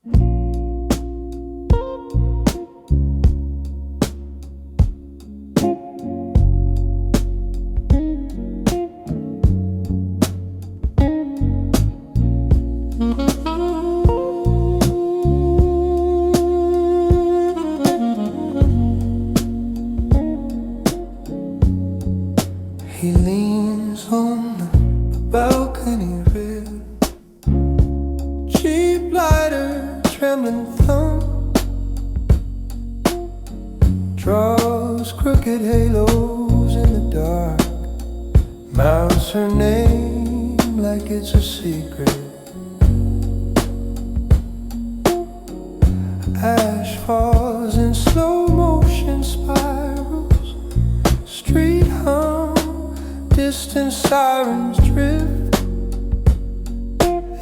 He leans on the balcony rail, cheap lighter, trembling thumb, draws crooked halos in the dark, mouths her name like it's a secret. Ash falls in slow motion spirals, street hum, distant sirens drift.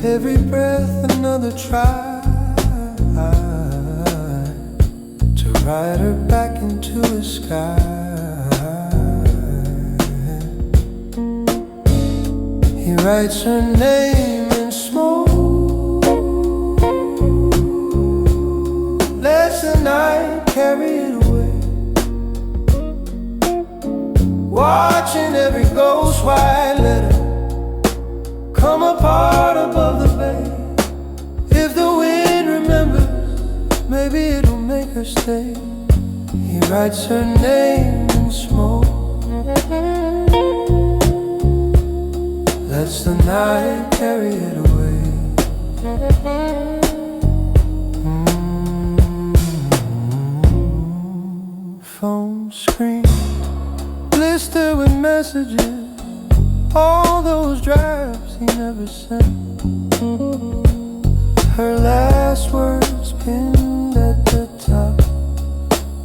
Every breath another try to ride her back into the sky. He writes her name in smoke, lets the night carry it away, watching every ghost white letter come apart above the bay. If the wind remembers, maybe it'll make her stay. He writes her name in smoke, lets the night carry it away. Phone screen blister with messages, all those drafts he never sent. Her last words pinned at the top,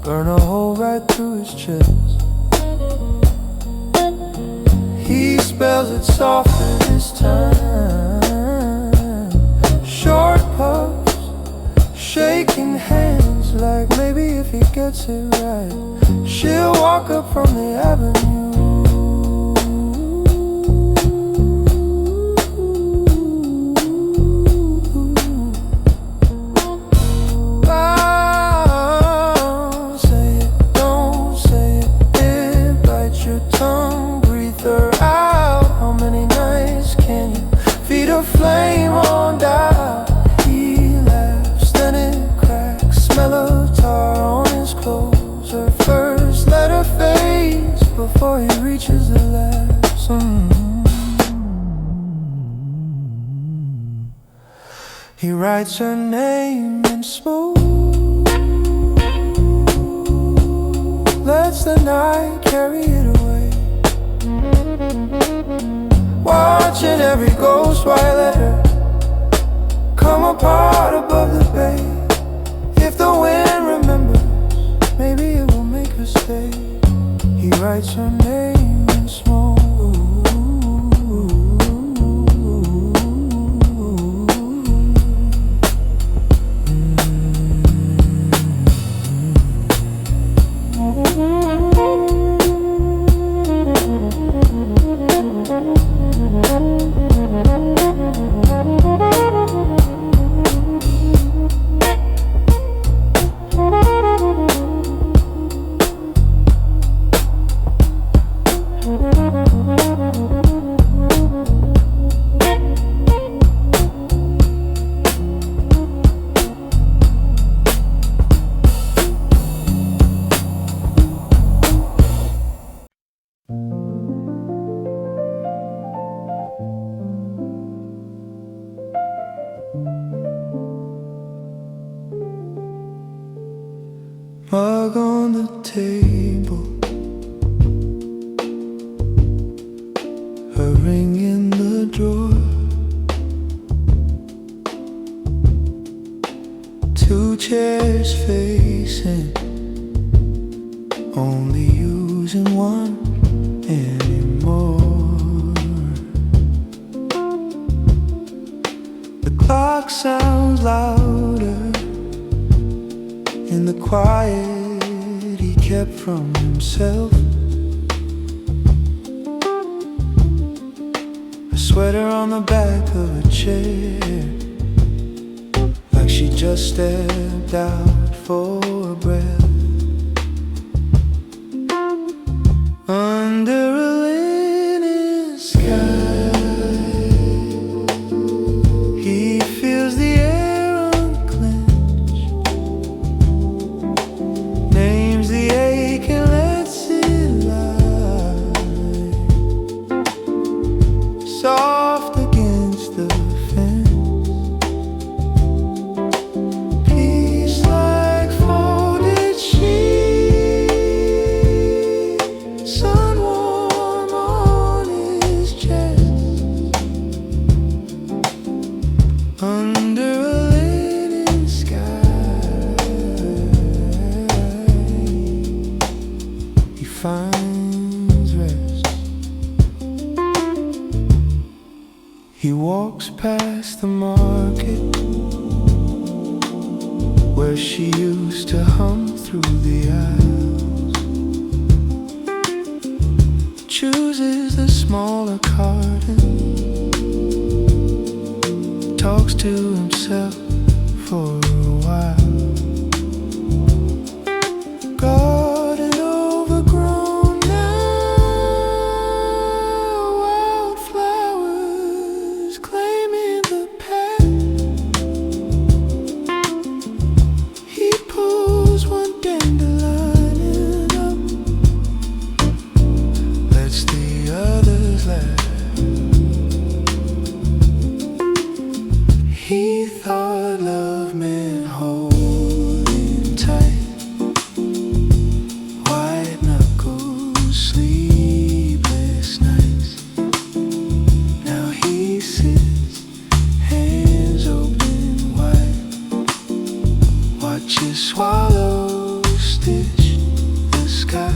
burn a hole right through his chest. He spells it softer this time, short puffs, shaking hands, like maybe if he gets it right, she'll walk up from the avenue. Flame on down. He laughs, then it cracks. Smell of tar on his clothes. Her first letter fades before he reaches the last. He writes her name in smoke, lets the night carry it away, watching every ghost white letter come apart above the bay. If the wind remembers, maybe it will make her stay. He writes her name in smoke. Mug on the table, her ring in the drawer, two chairs facing, only using one anymore. The clock sounds louder in the quiet he kept from himself. A sweater on the back of a chair, like she just stepped out for a breath. Under a linen sky, he feels the air unclench, names the ache and lets it lie, soft against the fence. Peace like folded sheets, sun warm on his chest. Under a linen sky, he finds rest. He walks past the market where she used to hum through the aisles, chooses the smaller carton, talks to himself for a while. Garden overgrown now, wildflowers claiming the path. He pulls one dandelion up, lets the others laugh. He thought love meant holding tight, white knuckles, sleepless nights. Now he sits, hands open wide, watches swallows stitch the sky.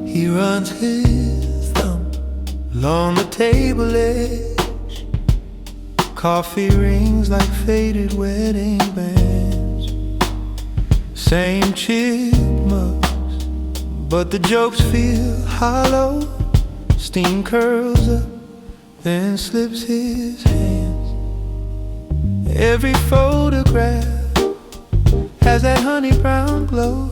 He runs his thumb along the table edge. Coffee rings like faded wedding bands. Same chip mugs, but the jokes feel hollow. Steam curls up, then slips his hands. Every photograph has that honey brown glow,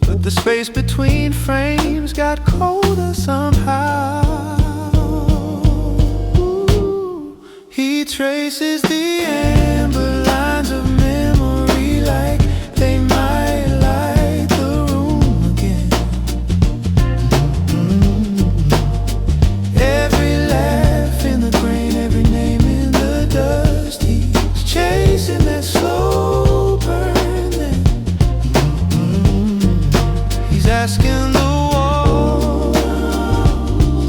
but the space between frames got colder somehow. Ooh, he traces the amber lines of memory like they might light the room again. Every laugh in the grain, every name in the dust. He's chasing that slow burn then. He's asking the walls,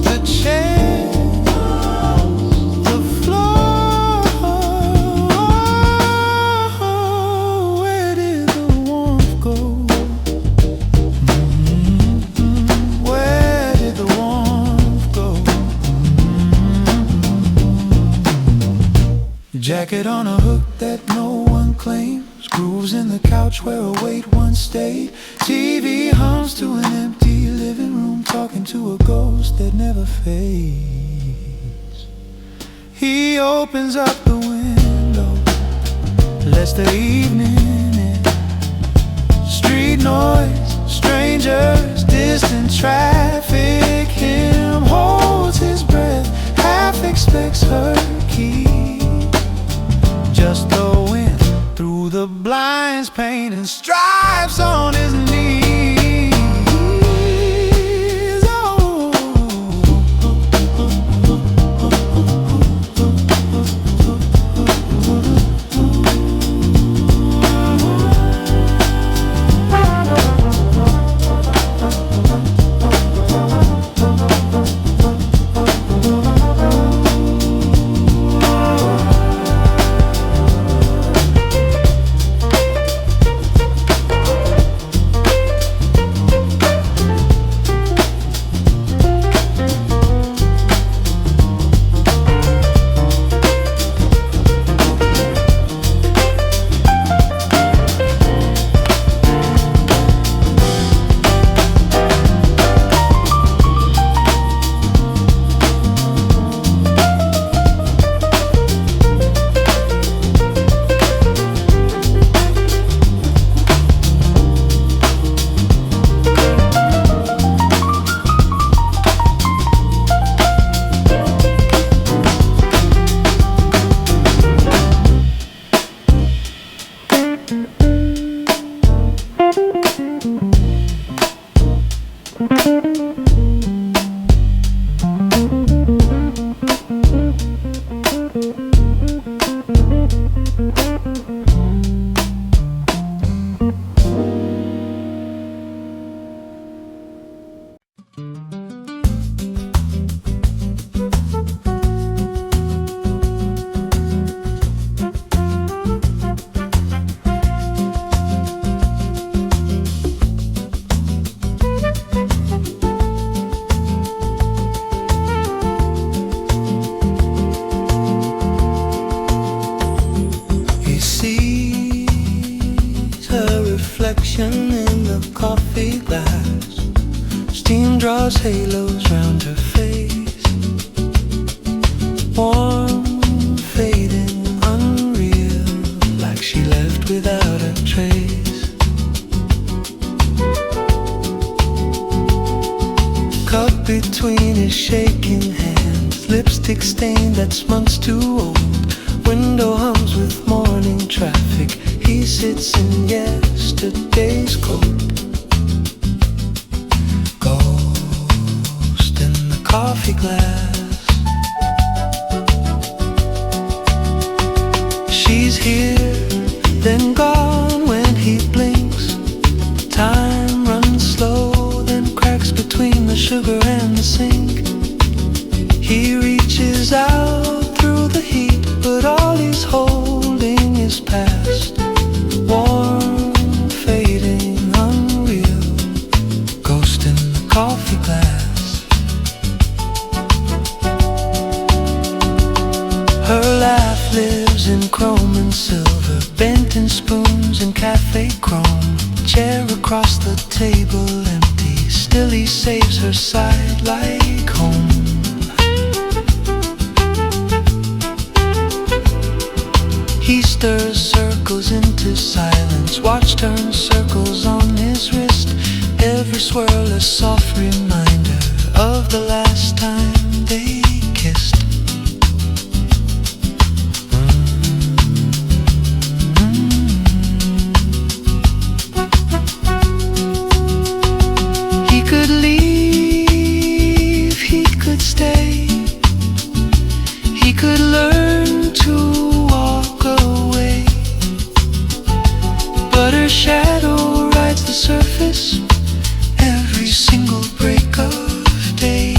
the chairs, the floor, where did the warmth go? Where did the warmth go? Jacket on a hook that no one claims, grooves in the couch where a weight once stayed. TV hums to an empty living room, talking to a ghost that never fades. He opens up the window, lets the evening in. Street noise, strangers, distant traffic. Him holds his breath, half expects her key. Just the wind through the blinds, pain and stripes on his knees. Oh. In the coffee glass, steam draws halos round her face. Warm, fading, unreal, like she left without a trace. Cup between his shaking hands, lipstick stain that's months too old. Window hums with morning traffic. He sits in yesterday's coat. Ghost in the coffee glass. She's here, then gone when he blinks. Time runs slow, then cracks between the sugar and the sink. He reaches out through the heat, but all he's holding is past. Warm, fading, unreal, ghost in the coffee glass. Her laugh lives in chrome and silver, bent in spoons and cafe chrome. Chair across the table empty, still he saves her side like home. He stirs circles into silence, watch turn circles on his wrist. Every swirl a soft reminder of the last time they kissed. He could leave, he could stay, he could learn to away, but her shadow rides the surface every single break of day.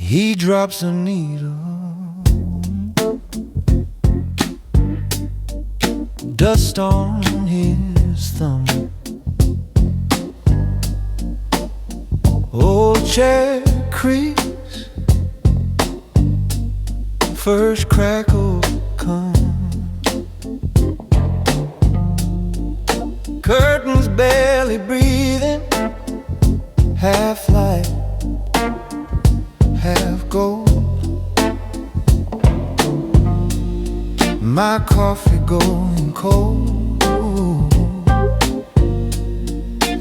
He drops a needle, dust on his thumb. Old chair creaks, first crackle come. Curtains barely breathing, half light, half gold. My coffee going cold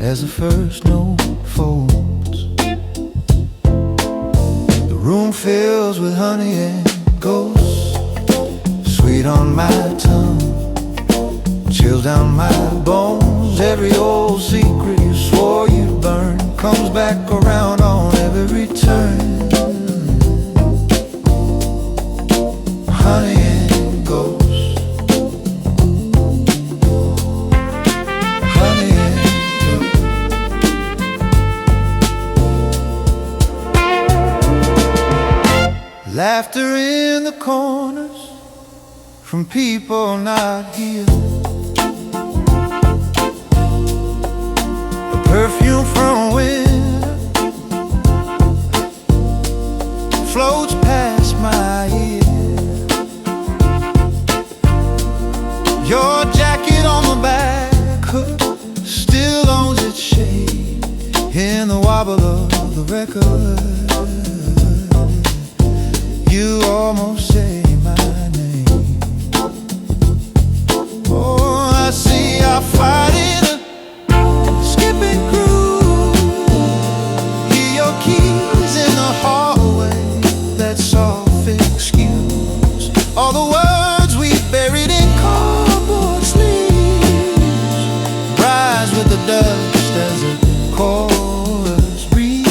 as the first note folds. The room fills with honey and ghosts, sweet on my tongue, chills down my bones. Every old secret you swore you'd burn comes back around on every turn. Honey and ghosts, honey and ghosts. Laughter in the corners from people not here. Perfume from winter floats past my ear. Your jacket on the back hook still owns its shade in the wobble of the record. You almost say my name. Oh, I see our fight in a skipping groove. Hear your keys in the hallway, that soft excuse. All the words we buried in cardboard sleeves rise with the dust as the chorus breathes.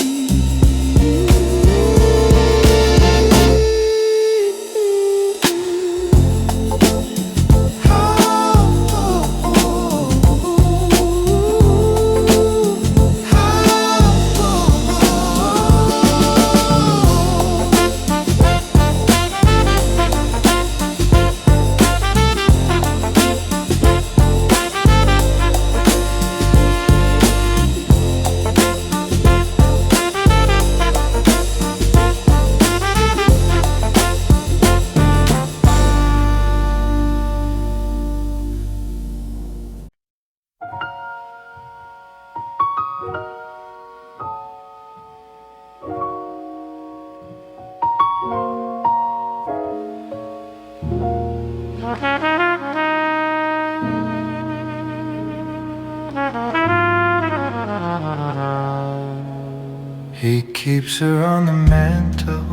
He keeps her on the mantle,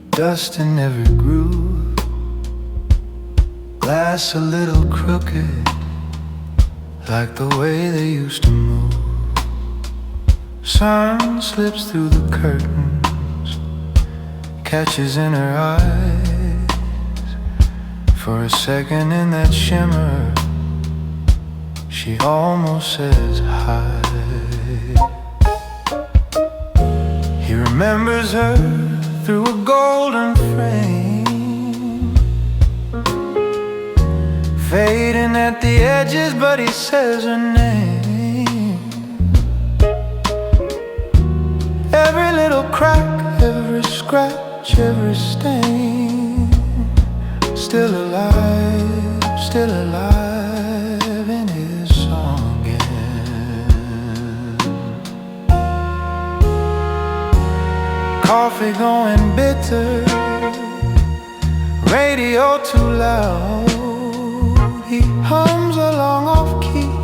dust in every groove, glass a little crooked, like the way they used to move. Sun slips through the curtains, catches in her eyes. For a second in that shimmer, she almost says hi. He remembers her through a golden frame, fading at the edges, but he says her name. Every little crack, every scratch, every stain, still alive in his song again. Coffee going bitter, radio too loud. He hums along off key,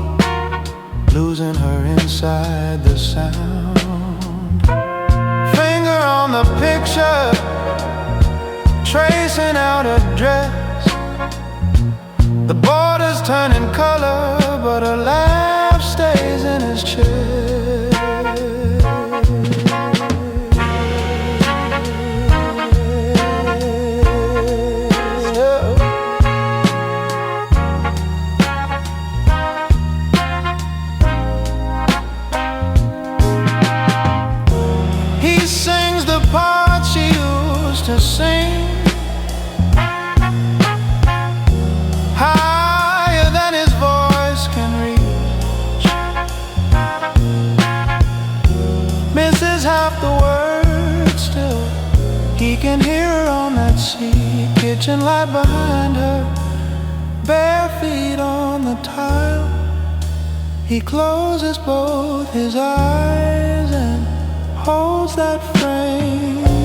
losing her inside the sound. Finger on the picture, tracing out a dress. The border's turning color, but her laugh stays in his chest. He sings the misses half the words still. He can hear her on that seat, kitchen light behind her, bare feet on the tile. He closes both his eyes and holds that frame a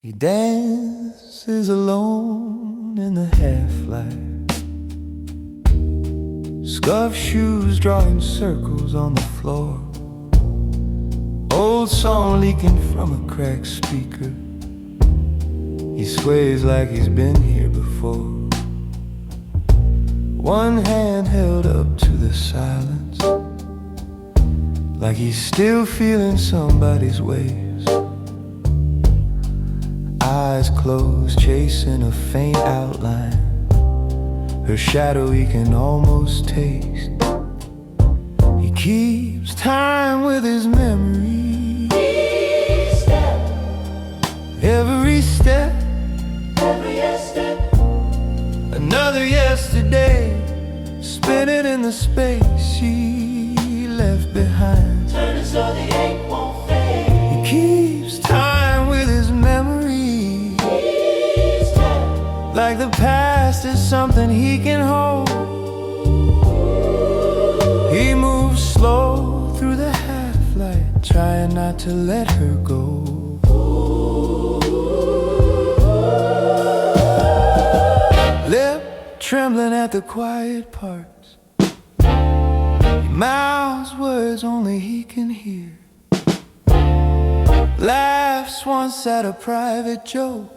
He dances alone in the half-light, scuffed shoes drawing circles on the floor, old song leaking from a cracked speaker. He sways like he's been here before, one hand held up to the silence, like he's still feeling somebody's waves. Eyes closed, chasing a faint outline, her shadow he can almost taste. He keeps time with his memory, every step, another yesterday, spinning in the space she left behind. Turning so the ache won't fade. He keeps time with his memory, like the past is something he can hold. He moves slow through the half-light, trying not to let her go. Lip trembling at the quiet parts, he mouths words only he can hear, laughs once at a private joke,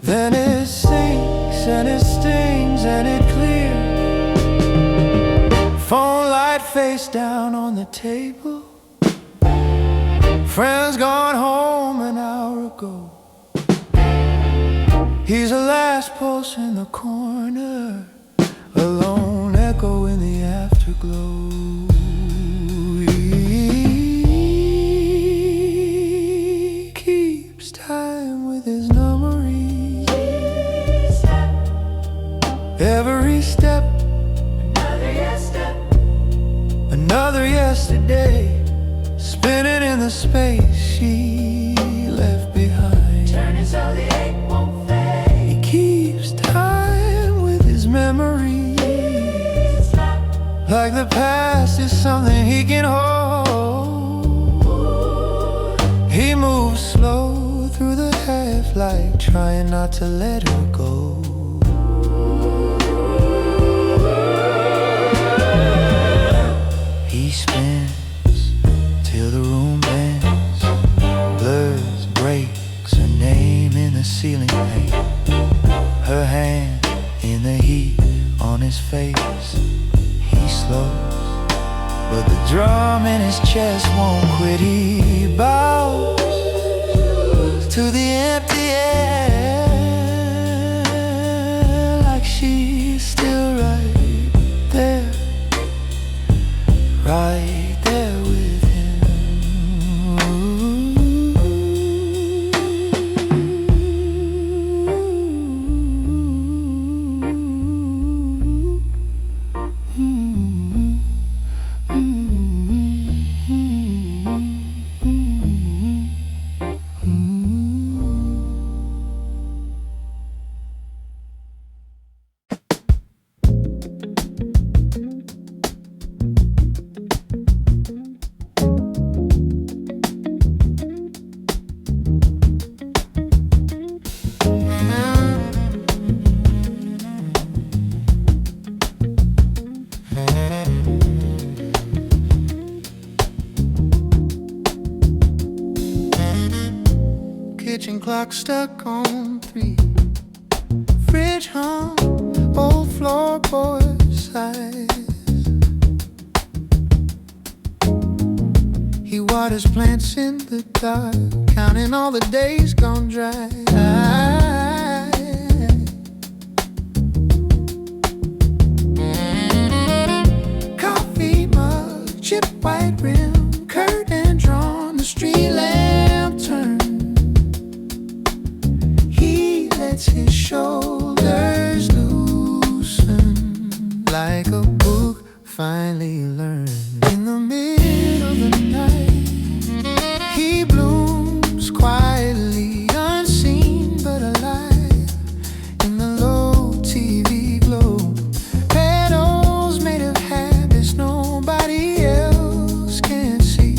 then it sinks and it stings and it clears. Phone light face down on the table, friend's gone home an hour ago. He's the last pulse in the corner, a lone echo in the afterglow. He keeps time with his memory, every step, another yesterday, spinning in the space she left behind. Turning so the ache won't fade. He keeps time with his memory, like the past is something he can hold. He moves slow through the half-light, trying not to let her go. He spins till the room bends, blurs, breaks her name in the ceiling paint, her hand in the heat on his face. He slows, but the drum in his chest won't quit. He bows to the empty air, like she's still right there, right there with him. clock stuck on 3. Fridge hung, old floorboard size. He waters plants in the dark, counting all the days gone dry. Coffee mug, chip white rim, curtain drawn, the street lamp turned. He lets his shoulders loosen like a book finally learned. In the middle of the night, he blooms quietly, unseen but alive in the low TV glow. Petals made of habits nobody else can see.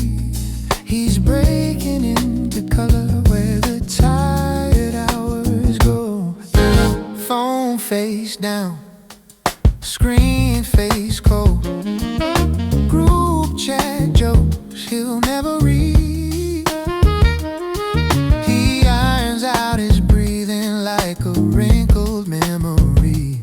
He's breaking into color where the tired hours go. Phone face down, screen face cold, group chat jokes he'll never read. He irons out his breathing like a wrinkled memory.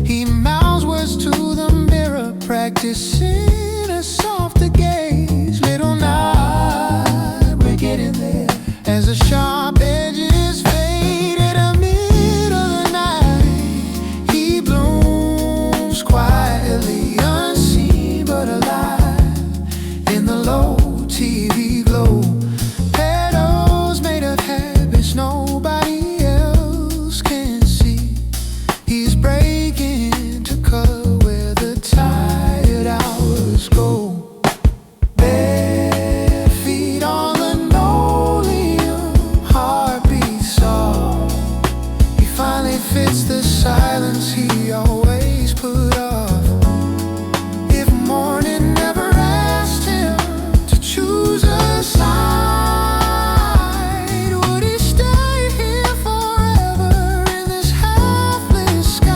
He mouths words to the mirror, practicing a softer gaze. Little nod, we're getting there. As the sharp edges fade in the middle of the night, he blooms quietly, unseen but alive in the low TV glow. Petals made of habits nobody else can see. He's breaking into color where the tired hours go. Bare feet on linoleum, heartbeat soft. He finally fits the silence he always put off. If morning never asked him to choose a side, would he stay here forever in this halfless sky?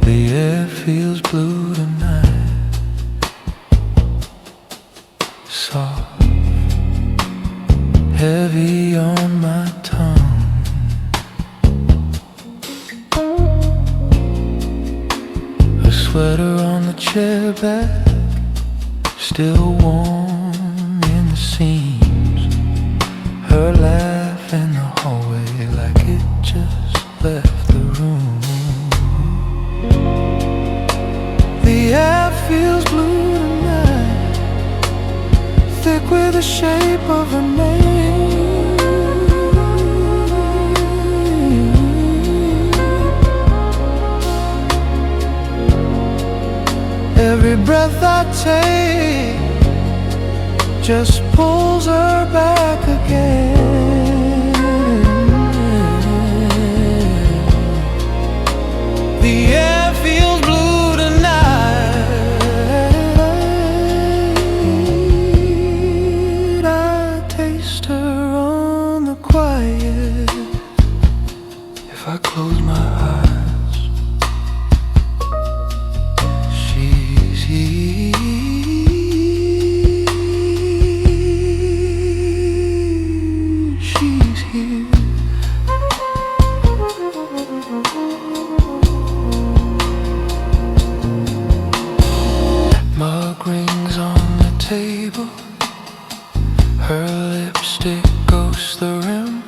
The air feels blue tonight, soft, heavy on my tongue. Her sweater on the chair back, still warm in the seams. Her laugh in the hallway like it just left the room. The air feels blue tonight, thick with the shape of a name. Every breath I take just pulls her back again. The air feels blue tonight. I taste her on the quiet. If I close my eyes, she's here. She's here. Mug rings on the table. Her lipstick goes the rim.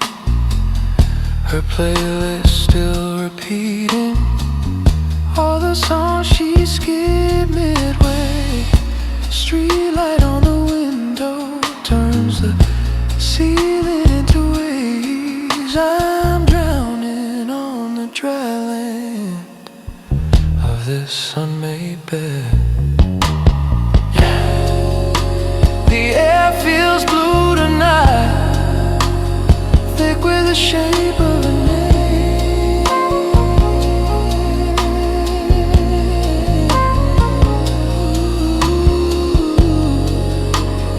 Her playlist still repeating all the songs she skipped midway. Streetlight on the window turns the ceiling into waves. I'm drowning on the dry land of this unmade bed. The air feels blue tonight, thick with the shape of a name.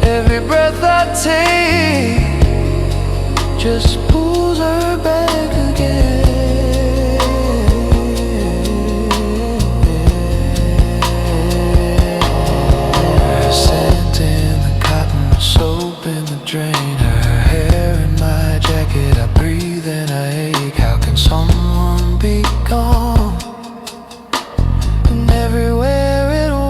Every breath I take just pulls her back again. Her scent in the cotton, soap in the drain, her hair in my jacket. I breathe and I ache. How can someone be gone? And everywhere it was.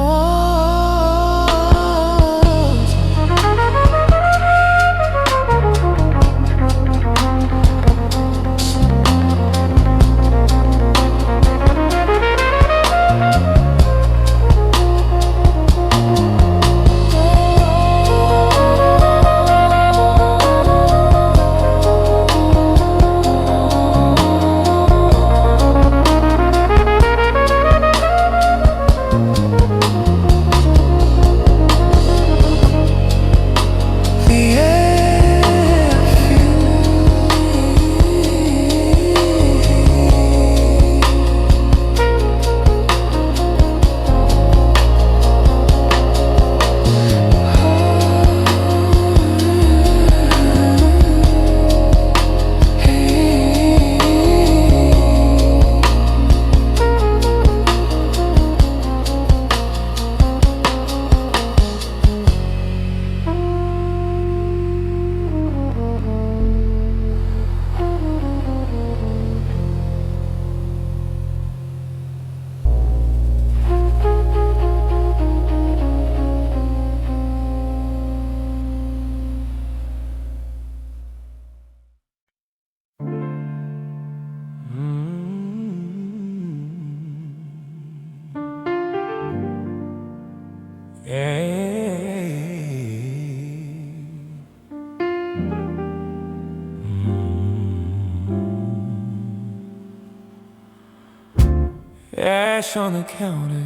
Ash on the counter,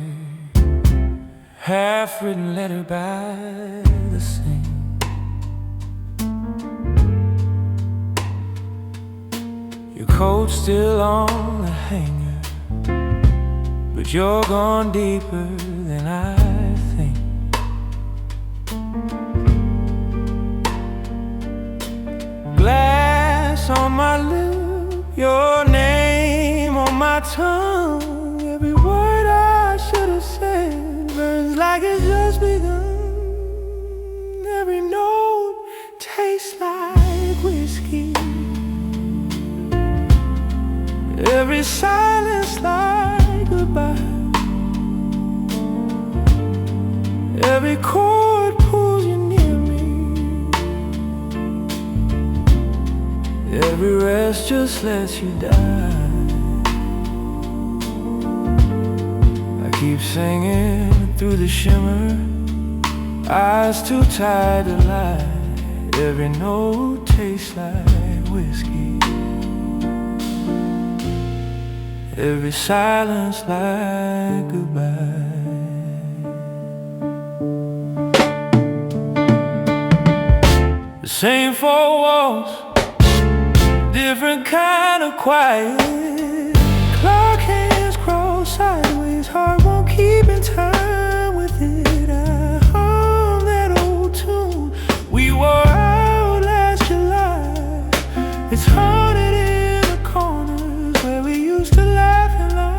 half-written letter by the sink. Your coat's still on the hanger, but you're gone deeper than I think. Glass on my lip, your name on my tongue. Every word I should have said burns like it's just begun. Every note tastes like whiskey. Every silence like goodbye. Every chord pulls you near me. Every rest just lets you die. Keep singing through the shimmer, eyes too tired to lie. Every note tastes like whiskey. Every silence like goodbye. Same four walls, different kind of quiet. Clock hands cross sideways, heart won't keep in time with it. I hum that old tune we wore out last July. It's haunted in the corners where we used to laugh and lie.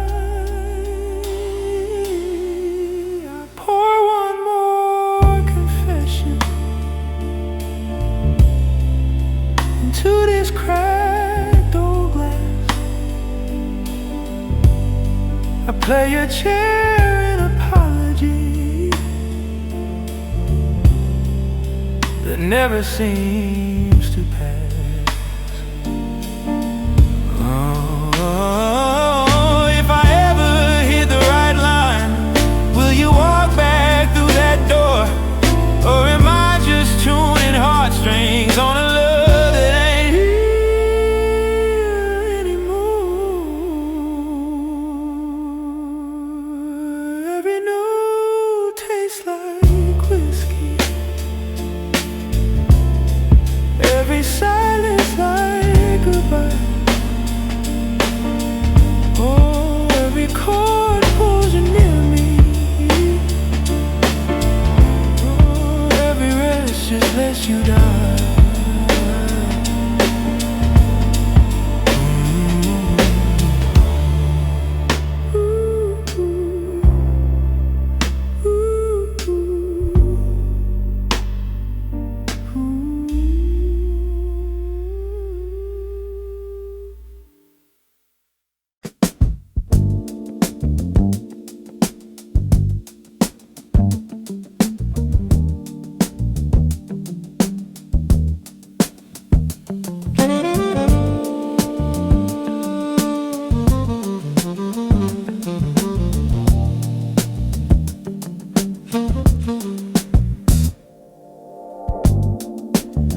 I pour one more confession into this cracked old glass. I play a chair an apology that never seems to pass. Oh, if I ever hit the right line, will you walk back through that door? Or am I just tuning heartstrings on a love that ain't here anymore? Every note tastes like whiskey, every silence like goodbye. Oh, every chord pulls you near me. Oh, every rest just lets you die.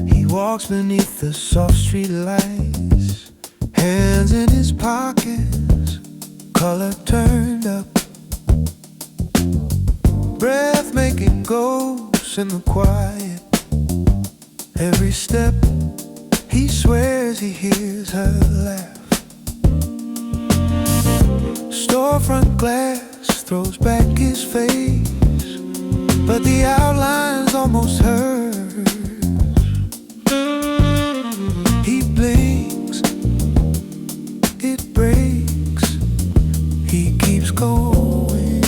He walks beneath the soft street lights, hands in his pockets, collar turned up, breath making ghosts in the quiet. Every step he swears he hears her laugh. Storefront glass throws back his face, but the outline's almost hers. He blinks, it breaks, he keeps going.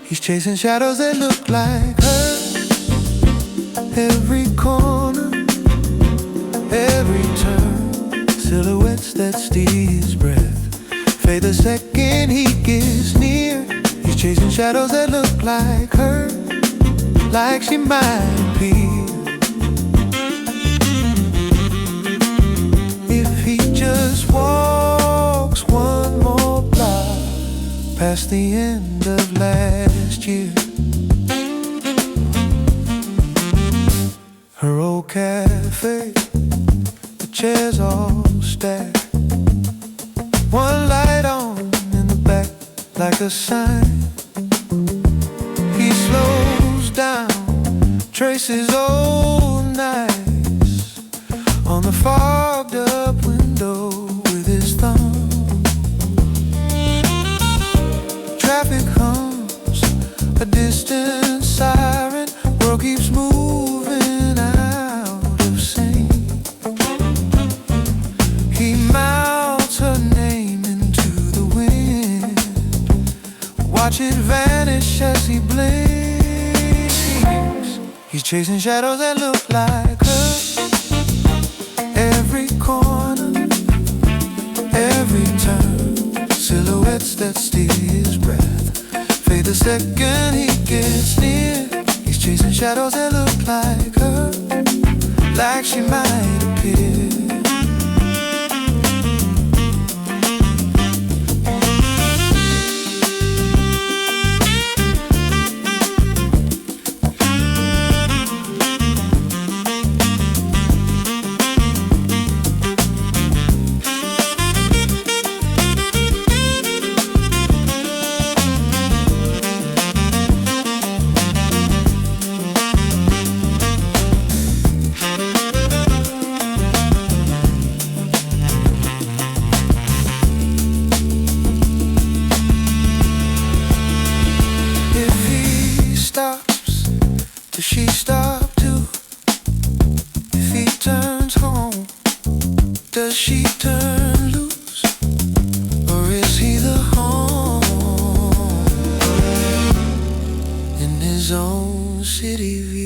He's chasing shadows that look like her. Every corner, every turn, silhouettes that steal his breath. Fade the second he gets near. He's chasing shadows that look like her, like she might appear. If he just walks one more block past the end of last year. Her old cafe, the chairs all stacked, one light on in the back like a sign. He slows down, traces old nights on the fogged up window with his thumb. Traffic hums, a distant siren, world keeps moving out of sync. He mouths her name into the wind, watch it vanish as he blinks. He's chasing shadows that look like her. Every corner, every turn, silhouettes that steal his breath. Fade the second he gets near. He's chasing shadows that look like her, like she might appear. she turned loose, or is he the home in his own city view?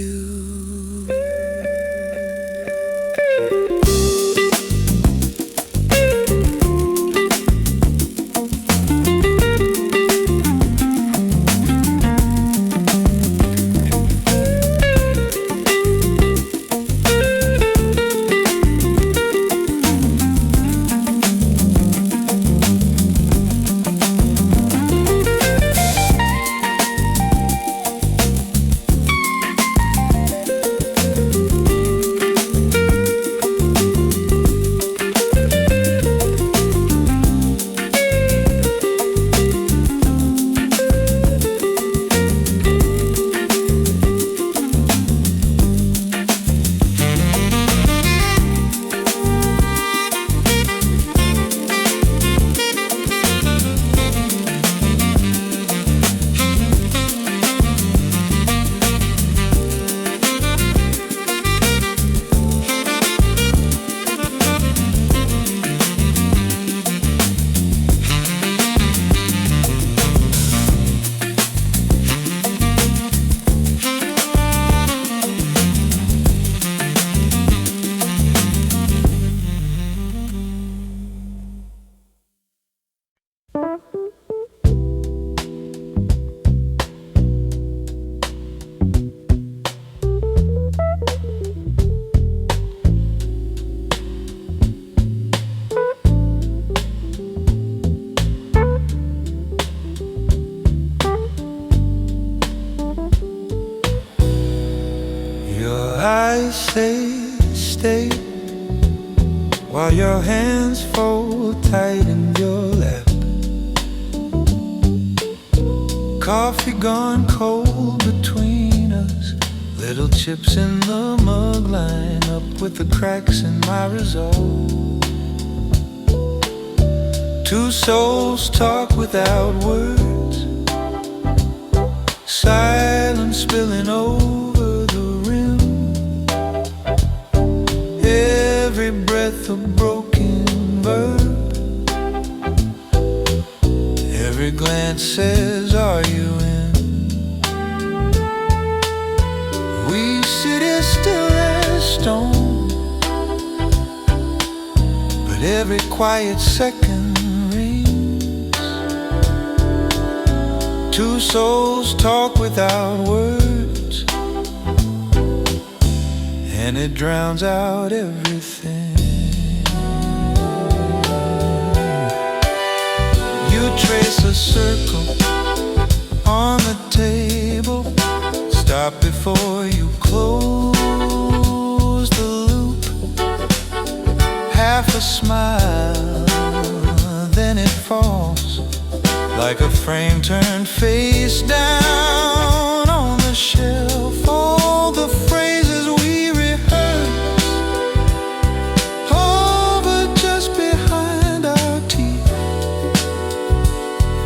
I say stay while your hands fold tight in your lap. Coffee gone cold between us, little chips in the mug line up with the cracks in my resolve. Two souls talk without words, silence spilling over the rim. Every breath a broken verb, every glance says, are you in? We sit as still as stone, but every quiet second rings. Two souls talk without words, and it drowns out everything. You trace a circle on the table, stop before you close the loop. Half a smile, then it falls like a frame turned face down on the shelf. All the phrases we rehearse over just behind our teeth,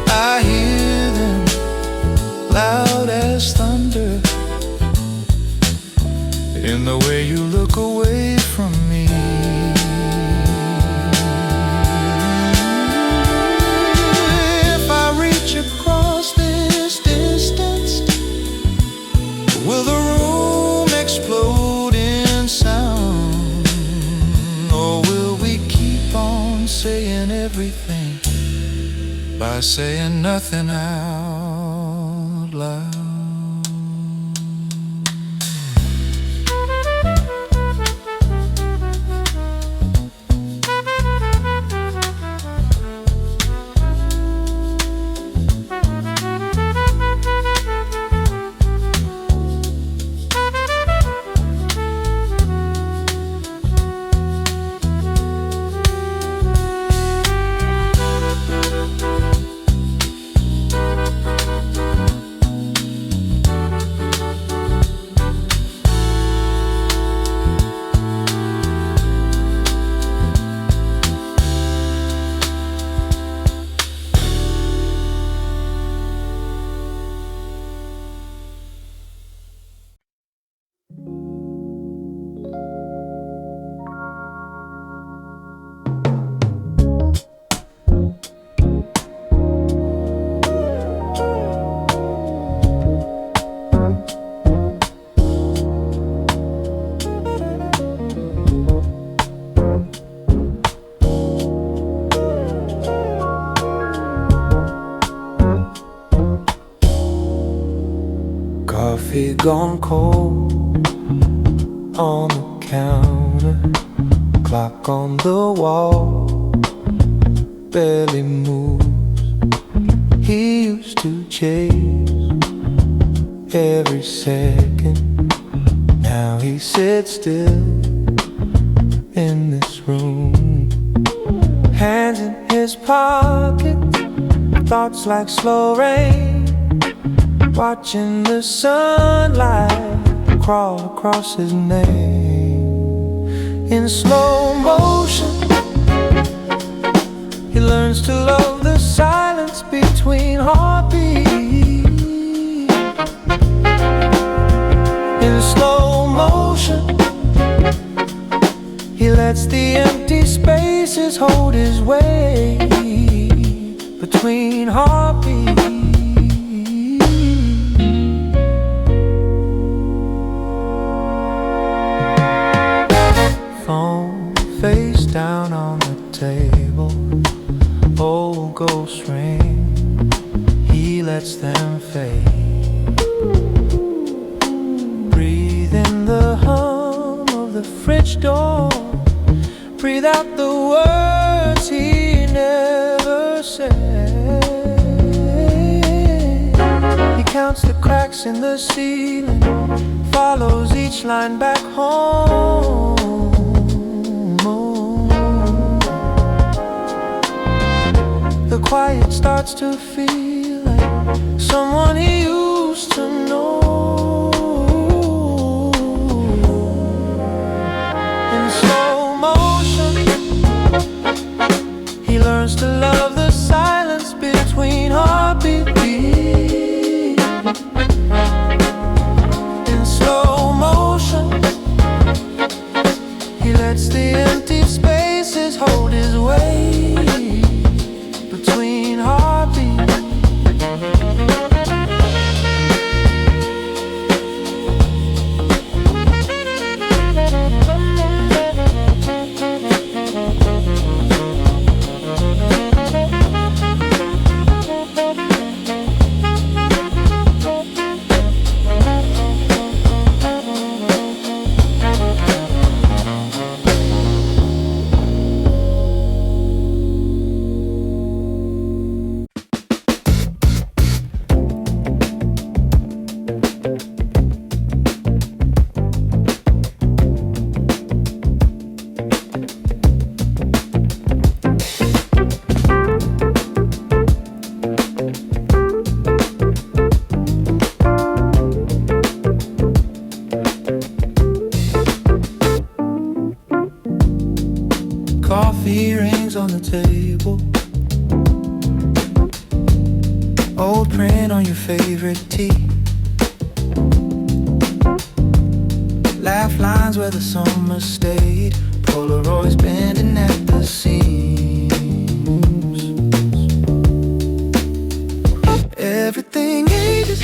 I hear them loud as thunder in the way you look away from me. If I reach across this distance, will the room explode in sound? Or will we keep on saying everything by saying nothing out loud? Coffee gone cold on the counter, clock on the wall barely moves. He used to chase every second. Now he sits still in this room, hands in his pockets, thoughts like slow rain, watching the sunlight crawl across his name. In slow motion, he learns to love the silence between heartbeats. In slow motion, he lets the empty spaces hold his weight between heartbeats. Phone face down on the table, old ghosts ring, he lets them fade. Breathe in the hum of the fridge door, breathe out the words he never said. He counts the cracks in the ceiling, follows each line back home. The quiet starts to feel like someone he used to know. In slow motion, he learns to love the silence between heartbeats. In slow motion, he lets the empty spaces hold his weight between heartbeats. Coffee rings on the table, old print on your favorite tea, laugh lines where the summer stayed, Polaroids bending at the seams. Everything ages,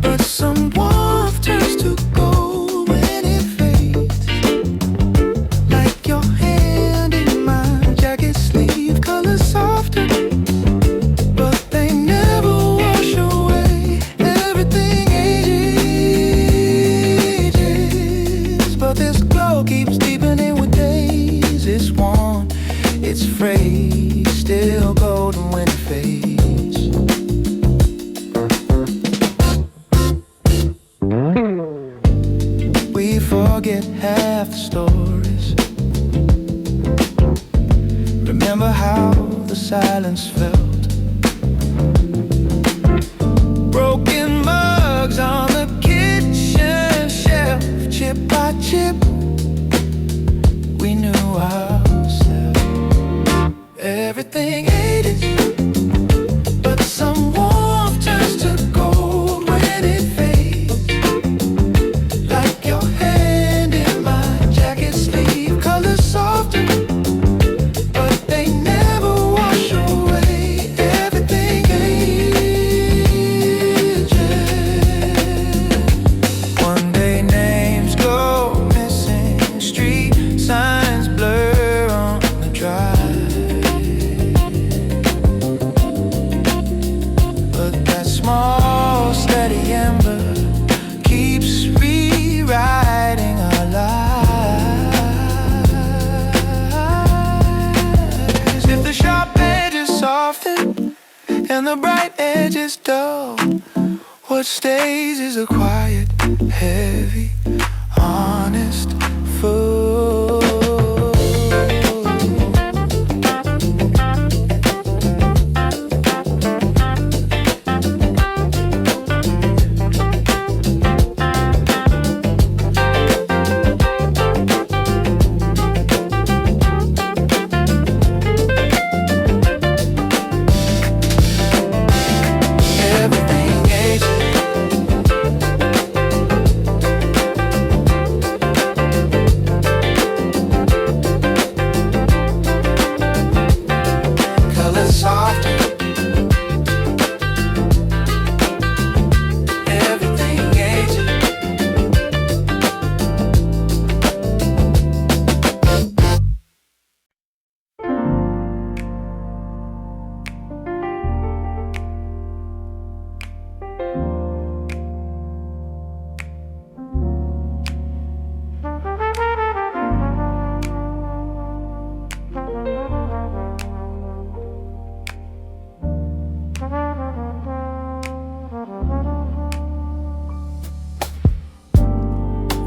but some warmth turns to gold when it fades. Like your hand in my jacket sleeve, colors softer, but they never wash away. Everything ages, but this glow keeps deepening with days. It's worn, it's frayed, still golden when it fades. We forget half the stories. Remember how the silence felt. Broken mugs on the kitchen shelf, chip by chip, we knew ourselves. Everything ages, but some warmth turns to gold when it fades. Like your hand in my jacket sleeve, colors softer, but they never wash away. Everything ages. One day names go missing, street signs blur on the drive. and the bright edge is dull. What stays is a quiet, heavy, honest fool.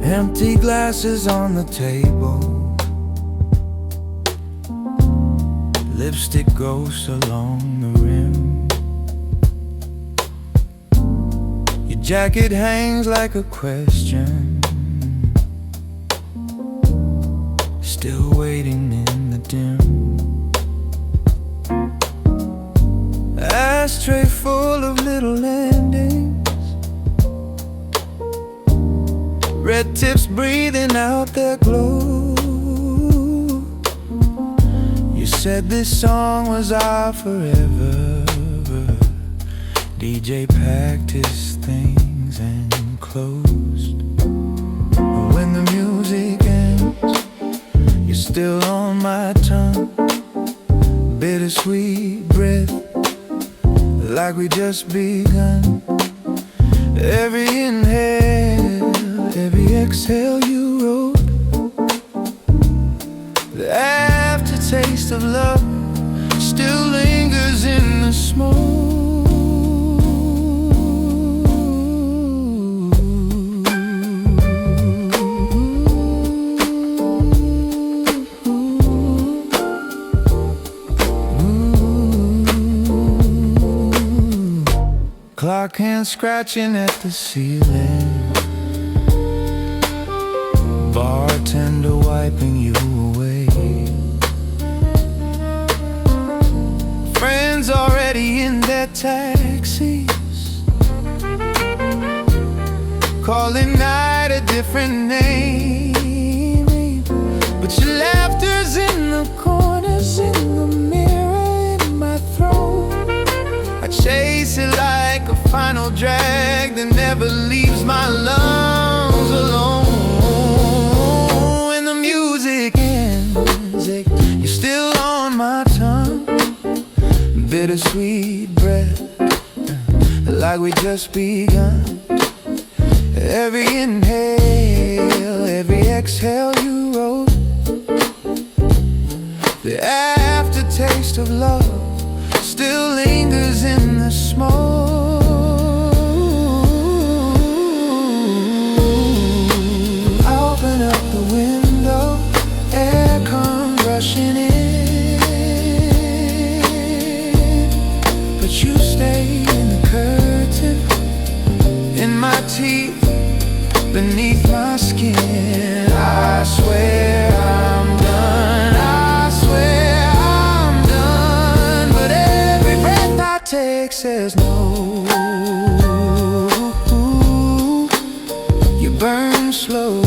Empty glasses on the table, lipstick ghosts along the rim. Your jacket hangs like a question, still waiting in the dim. Ashtray full of little endings, red tips breathing out their glow. You said this song was our forever. DJ packed his things and closed. But when the music ends, you're still on my tongue. Bittersweet breath, like we just begun. Every inhale, every exhale you wrote. The aftertaste of love still lingers in the smoke. Clock hands scratching at the ceiling, bartender wiping you away. Friends already in their taxis, calling night a different name. But your laughter's in the corners, in the mirror, in my throat. I chase it like a final drag that never leaves my lungs alone. When the music ends, you're still on my tongue. Bittersweet breath, like we just begun. Every inhale, every exhale you wrote. The aftertaste of love still lingers in the smoke. I open up the window, air comes rushing in, but you stay in the curtain, in my teeth, beneath my skin. I swear I'm done, I swear I'm done, but every breath I take says no. You burn slow.